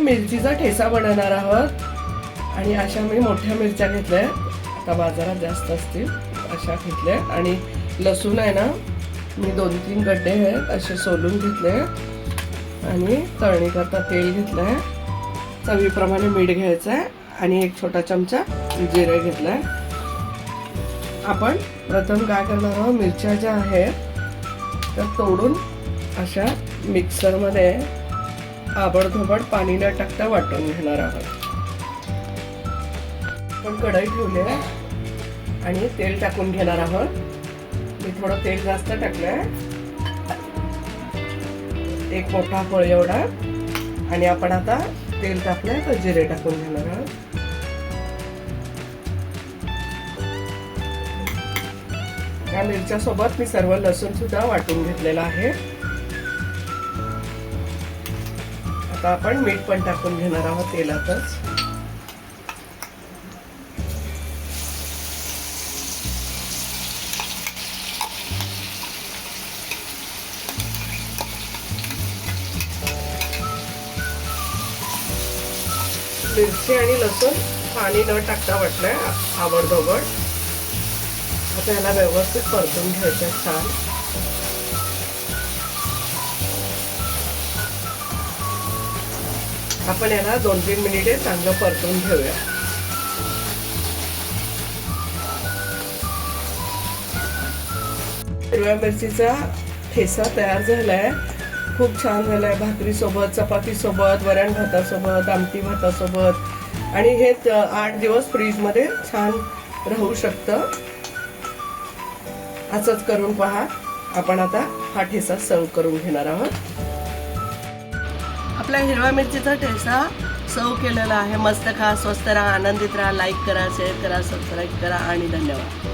मिरचीचा ठेचा बनवणार आहोत आणि अशा मी मोठ्या मिरच्या घेतल्या, आता बाजारात जास्त असतील अशा घेतल्या. आणि लसूण आहे ना, मी 2-3 गड्डे आहेत असे सोलून घेतले. आणि तळणीकरता तेल घेतलं आहे, चवीप्रमाणे मीठ घ्यायचं आहे आणि 1 छोटा चमचा जिरे घेतला आहे. आपण प्रथम काय करणार आहोत, मिरच्या ज्या आहेत त्या तोडून अशा मिक्सरमध्ये आबडधोबड पाणी न टाकता वाटून घेणार आहोत. आपण कढई ठेवली आहे आणि तेल टाकून घेणार आहोत. मी थोडं तेल जास्त टाकलंय, 1 मोठा फळ एवढा. आणि आपण आता तेल टाकलंय तर जिरे टाकून घेणार आहोत. या मिरच्या सोबत मी सर्व लसूण सुद्धा वाटून घेतलेला आहे. आता आपण मीठ पण टाकून घेणार आहोत तेलातच. मिरची आणि लसूण पाणी न टाकता वाटलंय आबडधोबड. आता याला व्यवस्थित परतून घ्यायचं छान. आपण याला 2-3 मिनिटे चांगलं परतून घेऊया. हिरव्या मिरचीचा ठेचा तयार झालाय, खूप छान झालाय. भाकरी सोबत, चपाती सोबत, वरण भातासोबत, आमटी भातासोबत. आणि हे 8 दिवस फ्रीजमध्ये छान राहू शकतं. असंच करून पहा. आपण आता हा ठेचा सर्व करून घेणार आहोत. आपला हिरव्या मिरचीचा ठेचा सर्व केलेला आहे. मस्त खा, स्वस्त राहा, आनंदित राहा. लाईक करा, शेअर करा, सबस्क्राईब करा आणि धन्यवाद.